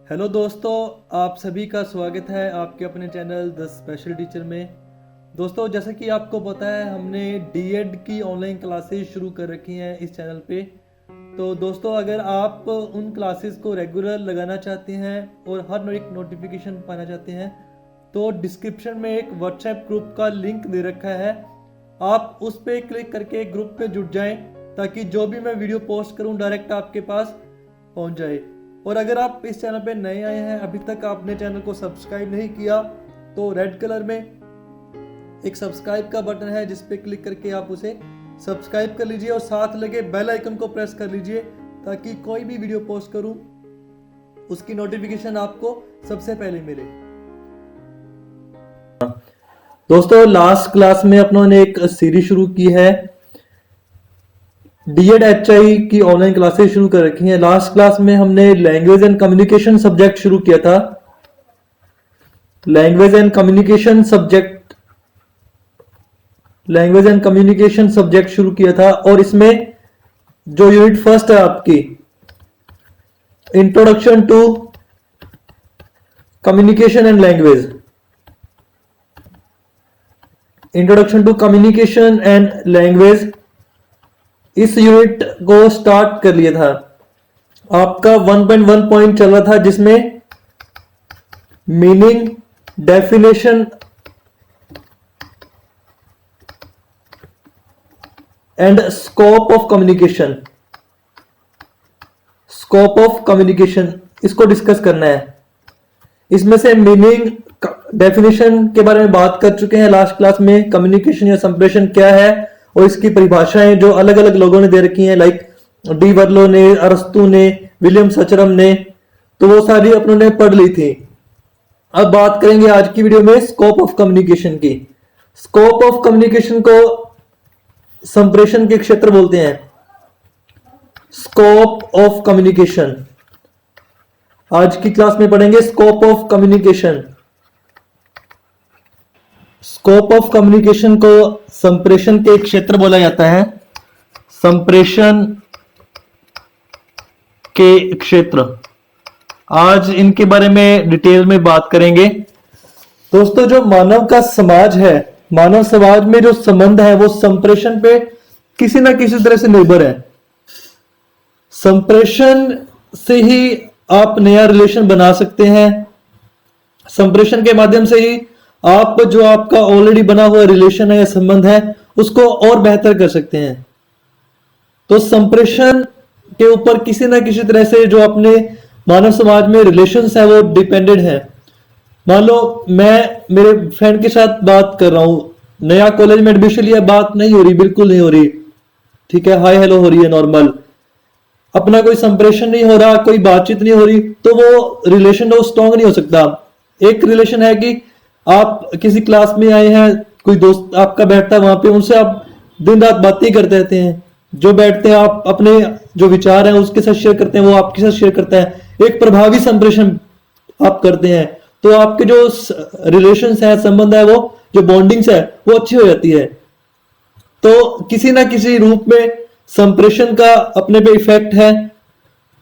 Hello दोस्तों, आप सभी का स्वागत है आपके अपने चैनल द स्पेशल टीचर में। दोस्तों, जैसा कि आपको पता है, हमने डीएड की ऑनलाइन क्लासेस शुरू कर रखी हैं इस चैनल पे। तो दोस्तों, अगर आप उन क्लासेस को रेगुलर लगाना चाहते हैं और हर एक नोटिफिकेशन पाना चाहते हैं तो डिस्क्रिप्शन में एक व्हाट्सएप ग्रुप का लिंक दे रखा है। आप उस पर क्लिक करके ग्रुप पे जुड़ जाएं ताकि जो भी मैं वीडियो पोस्ट करूं डायरेक्ट आपके पास पहुंच जाए। और अगर आप इस चैनल पे नए आए हैं, अभी तक आपने चैनल को सब्सक्राइब नहीं किया, तो रेड कलर में एक सब्सक्राइब का बटन है जिस पे क्लिक करके आप उसे सब्सक्राइब कर लीजिए और साथ लगे बेल आइकन को प्रेस कर लीजिए ताकि कोई भी वीडियो पोस्ट करूं उसकी नोटिफिकेशन आपको सबसे पहले मिले। दोस्तों, लास्ट क्लास में अपनों ने एक सीरीज शुरू की है, डीएड एचआई की ऑनलाइन क्लासेस शुरू कर रखी हैं। लास्ट क्लास में हमने लैंग्वेज एंड कम्युनिकेशन सब्जेक्ट शुरू किया था। लैंग्वेज एंड कम्युनिकेशन सब्जेक्ट शुरू किया था और इसमें जो यूनिट फर्स्ट है आपकी, introduction to communication and language, इस यूनिट को स्टार्ट कर लिया था। आपका 1.1 पॉइंट चल रहा था जिसमें meaning, definition and scope of communication इसको डिस्कस करना है। इसमें से मीनिंग, डेफिनेशन के बारे में बात कर चुके हैं लास्ट क्लास में। कम्युनिकेशन या संप्रेषण क्या है और इसकी परिभाषाएं जो अलग अलग लोगों ने दे रखी हैं, लाइक डी वर्लो ने, अरस्तु ने, विलियम सचरम ने, तो वो सारी अपनों ने पढ़ ली थी। अब बात करेंगे आज की वीडियो में स्कोप ऑफ कम्युनिकेशन की। स्कोप ऑफ कम्युनिकेशन को संप्रेषण के क्षेत्र बोलते हैं। स्कोप ऑफ कम्युनिकेशन आज की क्लास में पढ़ेंगे। स्कोप ऑफ कम्युनिकेशन को संप्रेषण के क्षेत्र बोला जाता है। संप्रेषण के क्षेत्र, आज इनके बारे में डिटेल में बात करेंगे। दोस्तों, जो मानव का समाज है, मानव समाज में जो संबंध है वो संप्रेषण पे किसी ना किसी तरह से निर्भर है। संप्रेषण से ही आप नया रिलेशन बना सकते हैं। संप्रेषण के माध्यम से ही आप जो आपका ऑलरेडी बना हुआ रिलेशन है या संबंध है उसको और बेहतर कर सकते हैं। तो संप्रेषण के ऊपर किसी ना किसी तरह से जो अपने मानव समाज में रिलेशंस है वो डिपेंडेंट है। मान लो मैं मेरे फ्रेंड के साथ बात कर रहा हूं, नया कॉलेज में एडमिशन लिया, बात नहीं हो रही, बिल्कुल नहीं हो रही, ठीक है, हाय हेलो हो रही है नॉर्मल, अपना कोई संप्रेषण नहीं हो रहा, कोई बातचीत नहीं हो रही, तो वो रिलेशन वो स्ट्रांग नहीं हो सकता। एक रिलेशन है कि आप किसी क्लास में आए हैं, कोई दोस्त आपका बैठता है वहां पे, उनसे आप दिन रात बातें करते रहते हैं, जो बैठते हैं आप अपने जो विचार हैं उसके साथ शेयर करते हैं, वो आपके साथ शेयर करता है, एक प्रभावी संप्रेषण आप करते हैं, तो आपके जो रिलेशंस है, संबंध है, वो जो बॉन्डिंग्स है वो अच्छी हो जाती है। तो किसी ना किसी रूप में संप्रेषण का अपने पे इफेक्ट है।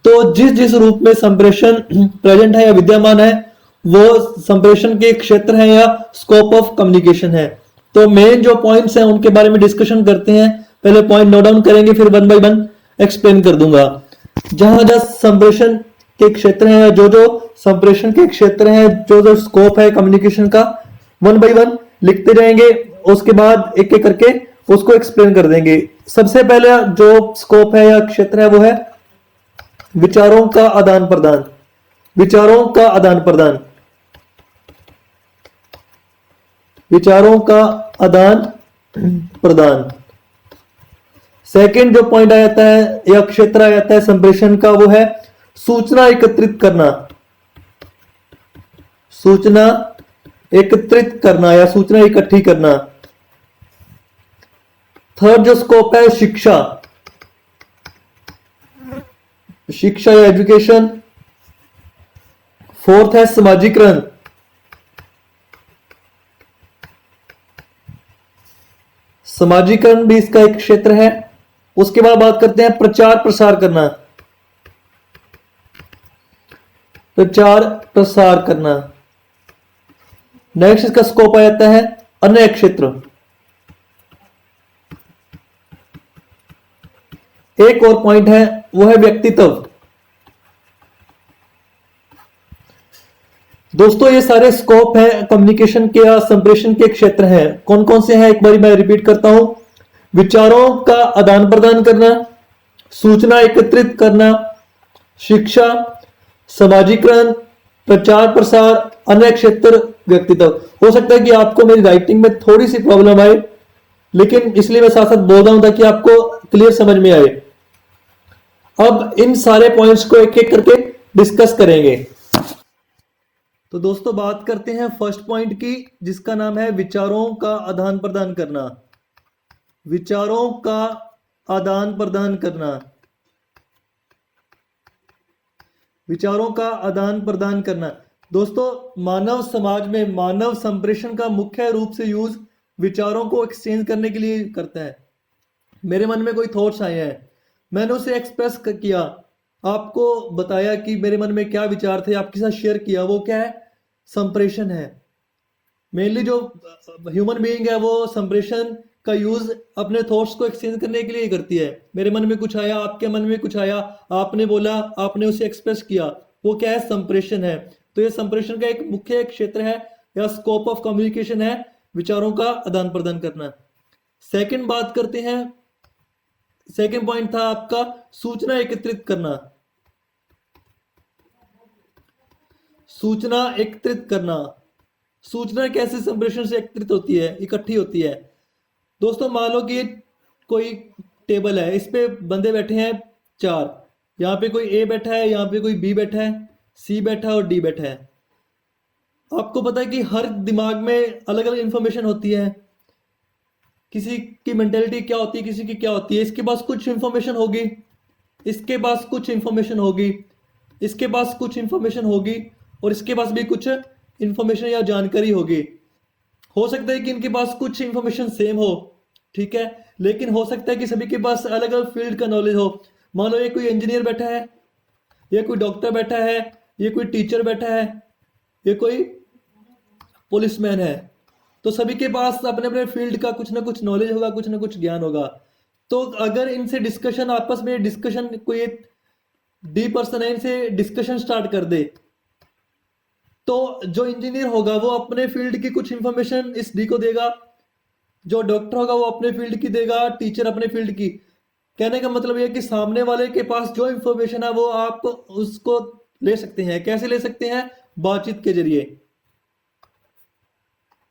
तो जिस जिस रूप में संप्रेषण प्रेजेंट है या विद्यमान है वो संप्रेषण के क्षेत्र है या स्कोप ऑफ कम्युनिकेशन है। तो मेन जो पॉइंट्स हैं उनके बारे में डिस्कशन करते हैं। पहले पॉइंट नोट डाउन करेंगे, फिर वन बाय वन एक्सप्लेन कर दूंगा। जहां जहां संप्रेषण के क्षेत्र हैं, जो जो संप्रेषण के क्षेत्र हैं, जो जो स्कोप है कम्युनिकेशन का, वन बाय वन लिखते जाएंगे, उसके बाद एक एक करके उसको एक्सप्लेन कर देंगे। सबसे पहले जो स्कोप है या क्षेत्र है वो है विचारों का आदान प्रदान। विचारों का आदान प्रदान, विचारों का आदान प्रदान। सेकंड जो पॉइंट आ जाता है या क्षेत्र आ जाता है संप्रेषण का, वो है सूचना एकत्रित करना। सूचना एकत्रित करना या सूचना इकट्ठी करना। थर्ड जो स्कोप है शिक्षा, शिक्षा या एजुकेशन। फोर्थ है समाजीकरण। समाजीकरण भी इसका एक क्षेत्र है। उसके बाद बात करते हैं प्रचार प्रसार करना। प्रचार प्रसार करना। नेक्स्ट इसका स्कोप आ जाता है अन्य क्षेत्र। एक और पॉइंट है वो है व्यक्तित्व। दोस्तों ये सारे स्कोप है कम्युनिकेशन के या संप्रेषण के क्षेत्र हैं। कौन कौन से हैं एक बार मैं रिपीट करता हूं। विचारों का आदान प्रदान करना, सूचना एकत्रित करना, शिक्षा, समाजीकरण, प्रचार प्रसार, अन्य क्षेत्र, व्यक्तित्व। हो सकता है कि आपको मेरी राइटिंग में थोड़ी सी प्रॉब्लम आए, लेकिन इसलिए मैं साथ साथ बोल रहा हूं ताकि आपको क्लियर समझ में आए। अब इन सारे पॉइंट्स को एक एक करके डिस्कस करेंगे। तो दोस्तों बात करते हैं फर्स्ट पॉइंट की, जिसका नाम है विचारों का आदान प्रदान करना। विचारों का आदान प्रदान करना। विचारों का आदान प्रदान करना। दोस्तों मानव समाज में मानव संप्रेषण का मुख्य रूप से यूज विचारों को एक्सचेंज करने के लिए करता है। मेरे मन में कोई थॉट्स आए हैं, मैंने उसे एक्सप्रेस किया, आपको बताया कि मेरे मन में क्या विचार थे, आपके साथ शेयर किया, वो क्या है, संप्रेषण है। मेनली जो ह्यूमन बीइंग है वो संप्रेषण का यूज अपने थॉट्स को एक्सचेंज करने के लिए करती है। मेरे मन में कुछ आया, आपके मन में कुछ आया, आपने बोला, आपने उसे एक्सप्रेस किया, वो क्या है, संप्रेषण है। तो ये संप्रेषण का एक मुख्य क्षेत्र है या स्कोप ऑफ कम्युनिकेशन है, विचारों का आदान प्रदान करना। सेकंड बात करते हैं, सेकंड पॉइंट था आपका सूचना एकत्रित करना। सूचना एकत्रित करना। सूचना कैसे संप्रेषण से एकत्रित होती है, इकट्ठी होती है। दोस्तों मान लो कि कोई टेबल है, इस पे बंदे बैठे हैं 4, यहाँ पे कोई ए बैठा है, यहाँ पे कोई बी बैठा है, सी बैठा है और डी बैठा है। आपको पता है कि हर दिमाग में अलग अलग इंफॉर्मेशन होती है, किसी की मेंटेलिटी क्या होती है, किसी की क्या होती है। इसके पास कुछ इंफॉर्मेशन होगी, इसके पास कुछ इंफॉर्मेशन होगी, इसके पास कुछ इंफॉर्मेशन होगी और इसके पास भी कुछ इंफॉर्मेशन या जानकारी होगी। हो सकता है कि इनके पास कुछ इंफॉर्मेशन सेम हो, ठीक है, लेकिन हो सकता है कि सभी के पास अलग अलग फील्ड का नॉलेज हो। मान लो ये कोई इंजीनियर बैठा है, ये कोई डॉक्टर बैठा है, ये कोई टीचर बैठा है, ये कोई पुलिसमैन है। तो सभी के पास अपने अपने फील्ड का कुछ ना कुछ नॉलेज होगा, कुछ ना कुछ ज्ञान होगा। तो अगर इनसे डिस्कशन, आपस में डिस्कशन, कोई डी पर्सन है, इनसे डिस्कशन स्टार्ट कर दे, तो जो इंजीनियर होगा वो अपने फील्ड की कुछ इंफॉर्मेशन इस डी को देगा, जो डॉक्टर होगा वो अपने फील्ड की देगा, टीचर अपने फील्ड की। कहने का मतलब यह कि सामने वाले के पास जो इंफॉर्मेशन है वो आप उसको ले सकते हैं। कैसे ले सकते हैं, बातचीत के जरिए।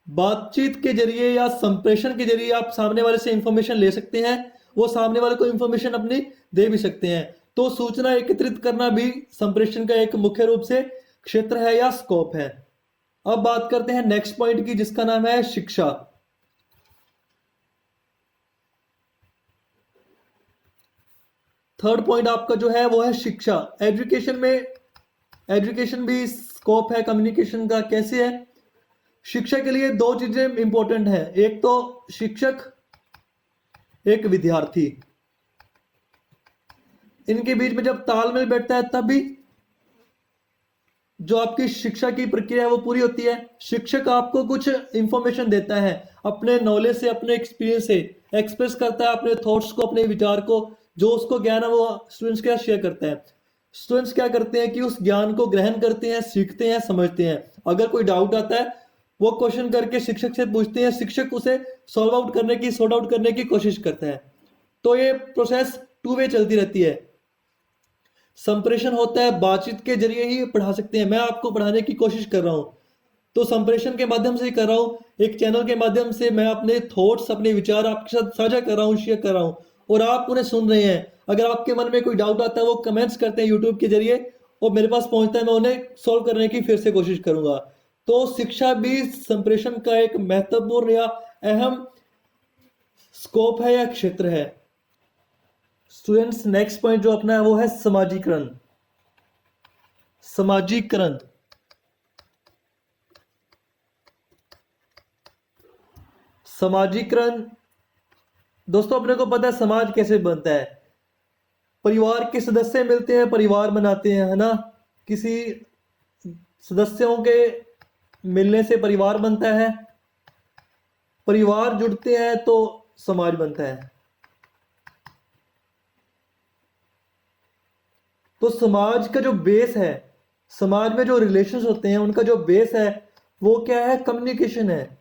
बातचीत के जरिए या संप्रेषण के जरिए आप सामने वाले से इंफॉर्मेशन ले सकते हैं, वो सामने वाले को इंफॉर्मेशन अपनी दे भी सकते हैं। तो सूचना एकत्रित करना भी संप्रेषण का एक मुख्य रूप से क्षेत्र है या स्कोप है। अब बात करते हैं नेक्स्ट पॉइंट की, जिसका नाम है शिक्षा। थर्ड पॉइंट आपका जो है वो है शिक्षा। एजुकेशन में, एजुकेशन भी स्कोप है कम्युनिकेशन का। कैसे है, शिक्षा के लिए दो चीजें इंपॉर्टेंट है, एक तो शिक्षक, एक विद्यार्थी। इनके बीच में जब तालमेल बैठता है तभी जो आपकी शिक्षा की प्रक्रिया है वो पूरी होती है। शिक्षक आपको कुछ इंफॉर्मेशन देता है, अपने नॉलेज से, अपने एक्सपीरियंस से एक्सप्रेस करता है अपने थॉट्स को, अपने विचार को। जो उसको ज्ञान है वो स्टूडेंट्स के साथ शेयर करता है। स्टूडेंट्स क्या करते हैं कि उस ज्ञान को ग्रहण करते हैं, सीखते हैं, समझते हैं। अगर कोई डाउट आता है वो क्वेश्चन करके शिक्षक से पूछते हैं, शिक्षक उसे सॉल्व आउट करने की, सॉर्ट आउट करने की कोशिश करता है। तो ये प्रोसेस टू वे चलती रहती है। संप्रेषण होता है, बातचीत के जरिए ही पढ़ा सकते हैं। मैं आपको पढ़ाने की कोशिश कर रहा हूं तो संप्रेषण के माध्यम से ही कर रहा हूं। एक चैनल के माध्यम से मैं अपने थॉट्स, अपने विचार आपके साथ साझा कर रहा हूं, शेयर कर रहा हूं और आप उन्हें सुन रहे हैं। अगर आपके मन में कोई डाउट आता है वो कमेंट्स करते हैं यूट्यूब के जरिए और मेरे पास पहुंचता है, मैं उन्हें सॉल्व करने की फिर से कोशिश करूंगा। तो शिक्षा भी संप्रेषण का एक महत्वपूर्ण या अहम स्कोप है या क्षेत्र है। स्टूडेंट्स नेक्स्ट पॉइंट जो अपना है वो है समाजीकरण। समाजीकरण, समाजीकरण दोस्तों अपने को पता है समाज कैसे बनता है। परिवार के सदस्य मिलते हैं, परिवार बनाते हैं, है ना। किसी सदस्यों के मिलने से परिवार बनता है, परिवार जुड़ते हैं तो समाज बनता है। तो समाज का जो बेस है, समाज में जो रिलेशंस होते हैं उनका जो बेस है वो क्या है? कम्युनिकेशन है।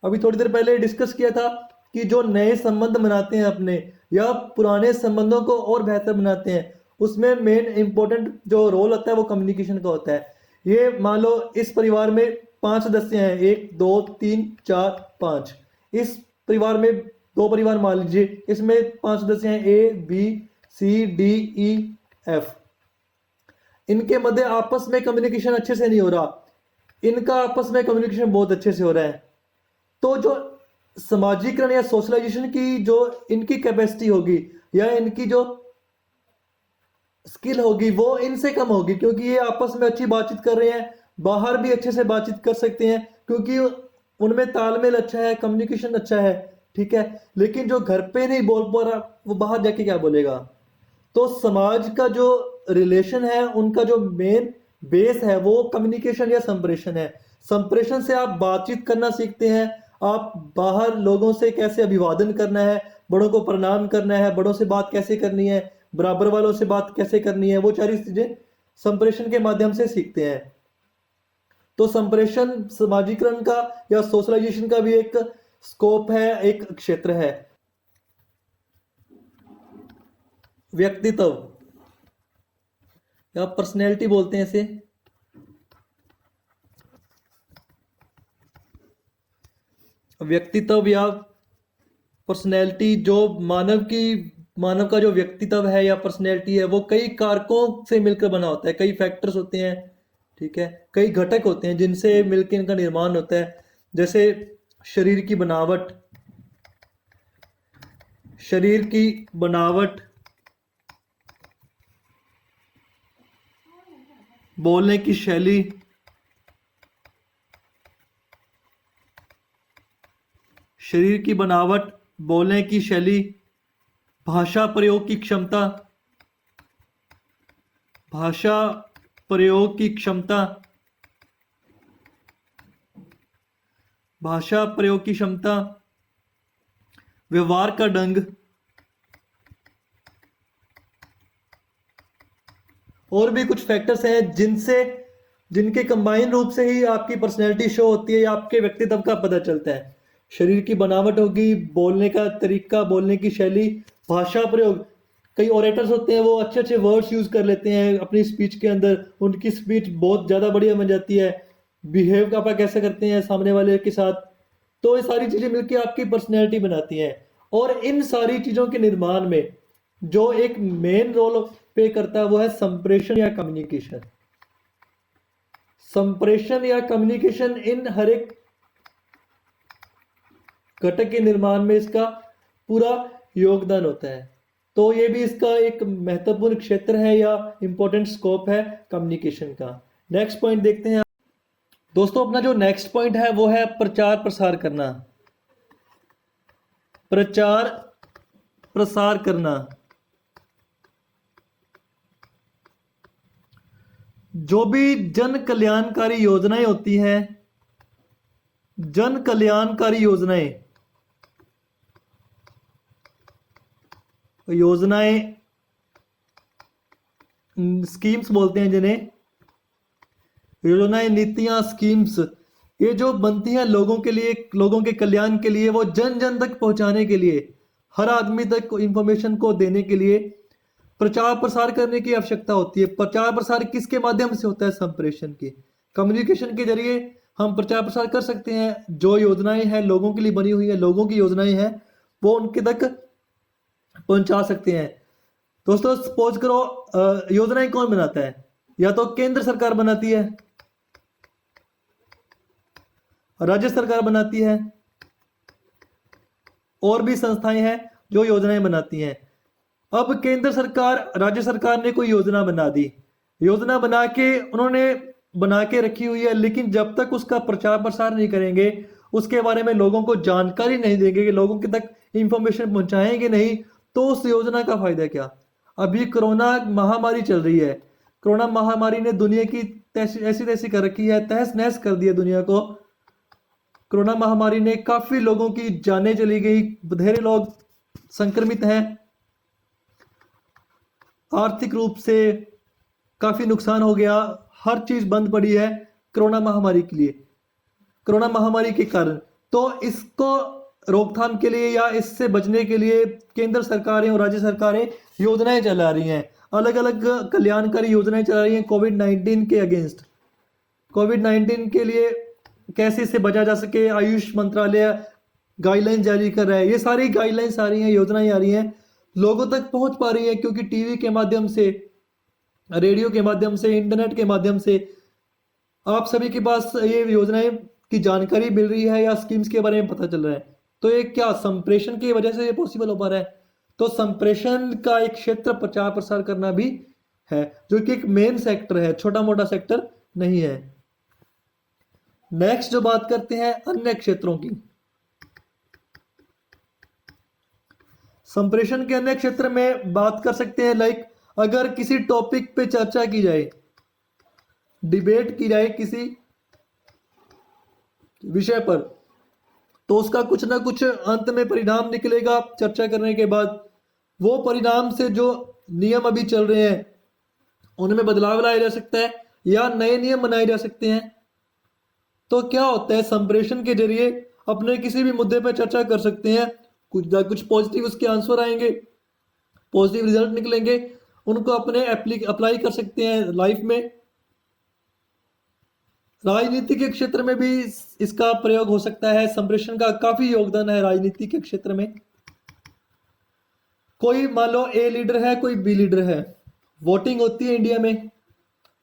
अभी थोड़ी देर पहले डिस्कस किया था कि जो नए संबंध बनाते हैं अपने, या पुराने संबंधों को और बेहतर बनाते हैं, उसमें मेन इंपॉर्टेंट जो रोल होता है वो कम्युनिकेशन का होता है। ये मान लो इस परिवार में 5 सदस्य हैं, 1 2 3 4 5। इस परिवार में 2 परिवार मान लीजिए, इसमें 5 सदस्य हैं, A B C D E F. इनके मध्य आपस में कम्युनिकेशन अच्छे से नहीं हो रहा, इनका आपस में कम्युनिकेशन बहुत अच्छे से हो रहा है। तो जो समाजीकरण या सोशलाइजेशन की जो इनकी कैपेसिटी होगी या इनकी जो स्किल होगी वो इनसे कम होगी, क्योंकि ये आपस में अच्छी बातचीत कर रहे हैं, बाहर भी अच्छे से बातचीत कर सकते हैं क्योंकि उनमें तालमेल अच्छा है, कम्युनिकेशन अच्छा है, ठीक है। लेकिन जो घर पे नहीं बोल पा रहा वो बाहर जाके क्या बोलेगा? तो समाज का जो रिलेशन है उनका जो मेन बेस है वो कम्युनिकेशन या संप्रेषण है। संप्रेषण से आप बातचीत करना सीखते हैं, आप बाहर लोगों से कैसे अभिवादन करना है, बड़ों को प्रणाम करना है, बड़ों से बात कैसे करनी है, बराबर वालों से बात कैसे करनी है, वो सारी चीजें संप्रेषण के माध्यम से सीखते हैं। तो संप्रेषण समाजीकरण का या सोशलाइजेशन का भी एक स्कोप है, एक क्षेत्र है। व्यक्तित्व या पर्सनैलिटी बोलते हैं इसे। व्यक्तित्व या पर्सनैलिटी, जो मानव का जो व्यक्तित्व है या पर्सनैलिटी है वो कई कारकों से मिलकर बना होता है, कई फैक्टर्स होते हैं, ठीक है, कई घटक होते हैं जिनसे मिलकर इनका निर्माण होता है। जैसे शरीर की बनावट, शरीर की बनावट, बोलने की शैली, शरीर की बनावट, बोलने की शैली, भाषा प्रयोग की क्षमता, भाषा प्रयोग की क्षमता, भाषा प्रयोग की क्षमता, व्यवहार का ढंग, और भी कुछ फैक्टर्स हैं जिनके कंबाइन रूप से ही आपकी पर्सनैलिटी शो होती है या आपके व्यक्तित्व का पता चलता है। शरीर की बनावट होगी, बोलने का तरीका, बोलने की शैली, भाषा प्रयोग। कई ओरेटर्स होते हैं वो अच्छे अच्छे वर्ड्स यूज कर लेते हैं अपनी स्पीच के अंदर, उनकी स्पीच बहुत ज़्यादा बढ़िया बन जाती है। बिहेव आप कैसे करते हैं सामने वाले के साथ, तो ये सारी चीज़ें मिलकर आपकी पर्सनैलिटी बनाती हैं। और इन सारी चीज़ों के निर्माण में जो एक मेन रोल पे करता है वो है संप्रेषण या कम्युनिकेशन। संप्रेषण या कम्युनिकेशन इन हर एक घटक के निर्माण में इसका पूरा योगदान होता है। तो ये भी इसका एक महत्वपूर्ण क्षेत्र है या इंपॉर्टेंट स्कोप है कम्युनिकेशन का। नेक्स्ट पॉइंट देखते हैं दोस्तों। अपना जो नेक्स्ट पॉइंट है वो है प्रचार प्रसार करना। प्रचार प्रसार करना, जो भी जन कल्याणकारी योजनाएं होती हैं, जन कल्याणकारी योजनाएं स्कीम्स बोलते हैं जिन्हें, योजनाएं, नीतियां, स्कीम्स, ये जो बनती हैं लोगों के लिए, लोगों के कल्याण के लिए, वो जन जन तक पहुंचाने के लिए, हर आदमी तक इंफॉर्मेशन को देने के लिए प्रचार प्रसार करने की आवश्यकता होती है। प्रचार प्रसार किसके माध्यम से होता है? संप्रेषण के, कम्युनिकेशन के जरिए हम प्रचार प्रसार कर सकते हैं। जो योजनाएं हैं लोगों के लिए बनी हुई है, लोगों की योजनाएं हैं, वो उनके तक पहुंचा सकते हैं। दोस्तों सपोज करो योजनाएं कौन बनाता है? या तो केंद्र सरकार बनाती है, राज्य सरकार बनाती है, और भी संस्थाएं हैं जो योजनाएं बनाती हैं। अब केंद्र सरकार, राज्य सरकार ने कोई योजना बना दी, योजना बना के उन्होंने बना के रखी हुई है, लेकिन जब तक उसका प्रचार प्रसार नहीं करेंगे, उसके बारे में लोगों को जानकारी नहीं देंगे, कि लोगों के तक इंफॉर्मेशन पहुंचाएंगे नहीं, तो उस योजना का फायदा क्या? अभी कोरोना महामारी चल रही है, कोरोना महामारी ने दुनिया की ऐसी तैसी कर रखी है, तहस नहस कर दिया दुनिया को। कोरोना महामारी ने काफी लोगों की जानें चली गई, बथेरे लोग संक्रमित हैं, आर्थिक रूप से काफी नुकसान हो गया, हर चीज बंद पड़ी है कोरोना महामारी के लिए, कोरोना महामारी के कारण। तो इसको रोकथाम के लिए या इससे बचने के लिए केंद्र सरकारें और राज्य सरकारें योजनाएं चला रही हैं, अलग अलग कल्याणकारी योजनाएं चला रही हैं कोविड-19 के अगेंस्ट। कोविड-19 के लिए कैसे इससे बचा जा सके, आयुष मंत्रालय गाइडलाइन जारी कर रहा है। ये सारी गाइडलाइंस आ रही हैं, योजनाएं आ रही हैं, लोगों तक पहुंच पा रही है, क्योंकि टीवी के माध्यम से, रेडियो के माध्यम से, इंटरनेट के माध्यम से आप सभी के पास ये योजनाएं की जानकारी मिल रही है या स्कीम्स के बारे में पता चल रहा है। तो ये क्या संप्रेषण की वजह से ये पॉसिबल हो पा रहा है। तो संप्रेषण का एक क्षेत्र प्रचार प्रसार करना भी है, जो कि एक मेन सेक्टर है, छोटा मोटा सेक्टर नहीं है। नेक्स्ट जो बात करते हैं अन्य क्षेत्रों की, संप्रेषण के अन्य क्षेत्र में बात कर सकते हैं, लाइक अगर किसी टॉपिक पे चर्चा की जाए, डिबेट की जाए किसी विषय पर, तो उसका कुछ ना कुछ अंत में परिणाम निकलेगा चर्चा करने के बाद। वो परिणाम से जो नियम अभी चल रहे हैं उनमें बदलाव लाया जा सकता है या नए नियम बनाए जा सकते हैं। तो क्या होता है, संप्रेषण के जरिए अपने किसी भी मुद्दे पर चर्चा कर सकते हैं, कुछ ना कुछ पॉजिटिव उसके आंसर आएंगे, पॉजिटिव रिजल्ट निकलेंगे, उनको अपने अप्लाई कर सकते हैं लाइफ में। राजनीति के क्षेत्र में भी इसका प्रयोग हो सकता है, संप्रेषण का काफी योगदान है राजनीति के क्षेत्र में। कोई मान लो ए लीडर है, कोई बी लीडर है, वोटिंग होती है इंडिया में,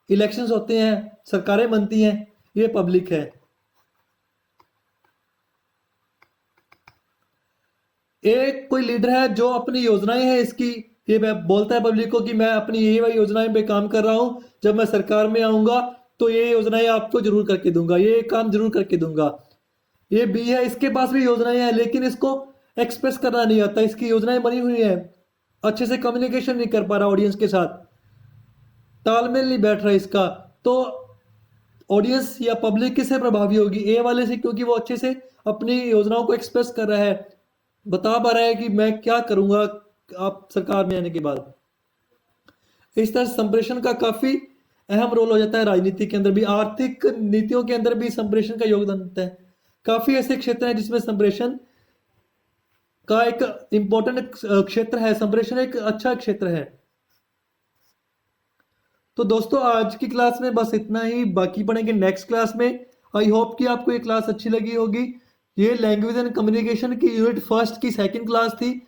इलेक्शंस होते हैं, सरकारें बनती हैं, ये पब्लिक है। एक कोई लीडर है जो अपनी योजनाएं हैं इसकी, ये बोलता है पब्लिक को कि मैं अपनी ये वाली योजनाएं पे काम कर रहा हूं, जब मैं सरकार में आऊंगा तो ये योजनाएं आपको जरूर करके दूंगा, ये काम जरूर करके दूंगा। ये बी है, इसके पास भी योजनाएं हैं लेकिन इसको एक्सप्रेस करना नहीं आता, इसकी योजनाएं बनी हुई है, अच्छे से कम्युनिकेशन नहीं कर पा रहा ऑडियंस के साथ, तालमेल नहीं बैठ रहा इसका। तो ऑडियंस या पब्लिक किससे प्रभावी होगी, ए वाले से, क्योंकि वो अच्छे से अपनी योजनाओं को एक्सप्रेस कर रहा है, बता पा रहा है कि मैं क्या करूंगा आप सरकार में आने के बाद। इस तरह संप्रेषण का काफी अहम रोल हो जाता है राजनीति के अंदर भी, आर्थिक नीतियों के अंदर भी संप्रेषण का योगदान होता है। काफी ऐसे क्षेत्र हैं जिसमें संप्रेषण का एक इंपॉर्टेंट क्षेत्र है, संप्रेषण एक अच्छा क्षेत्र है। तो दोस्तों आज की क्लास में बस इतना ही, बाकी पढ़ेंगे नेक्स्ट क्लास में। आई होप कि आपको ये क्लास अच्छी लगी होगी। ये लैंग्वेज एंड कम्युनिकेशन की यूनिट फर्स्ट की सेकंड क्लास थी।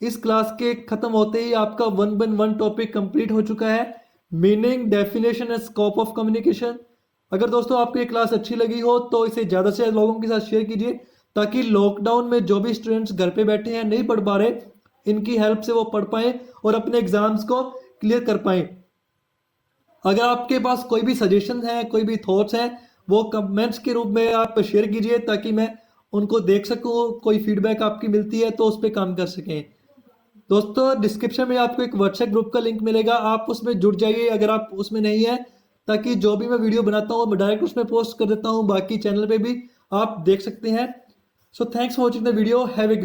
इस क्लास के खत्म होते ही आपका 1 टॉपिक कंप्लीट हो चुका है, meaning, definition and scope of communication. अगर दोस्तों आपको ये क्लास अच्छी लगी हो तो इसे ज़्यादा से ज़्यादा लोगों के साथ शेयर कीजिए, ताकि लॉकडाउन में जो भी स्टूडेंट्स घर पे बैठे हैं, नहीं पढ़ पा रहे, इनकी हेल्प से वो पढ़ पाएँ और अपने एग्जाम्स को क्लियर कर पाएँ। अगर आपके पास कोई भी सजेशन है, कोई भी थॉट्स हैं, वो कमेंट्स के रूप में आप शेयर कीजिए, ताकि मैं उनको देख सकूं, कोई फीडबैक आपकी मिलती है तो उस पर काम कर सकें। दोस्तों डिस्क्रिप्शन में आपको एक व्हाट्सएप ग्रुप का लिंक मिलेगा, आप उसमें जुड़ जाइए अगर आप उसमें नहीं है, ताकि जो भी मैं वीडियो बनाता हूँ मैं डायरेक्ट उसमें पोस्ट कर देता हूँ, बाकी चैनल पे भी आप देख सकते हैं। So thanks for watching the video, have a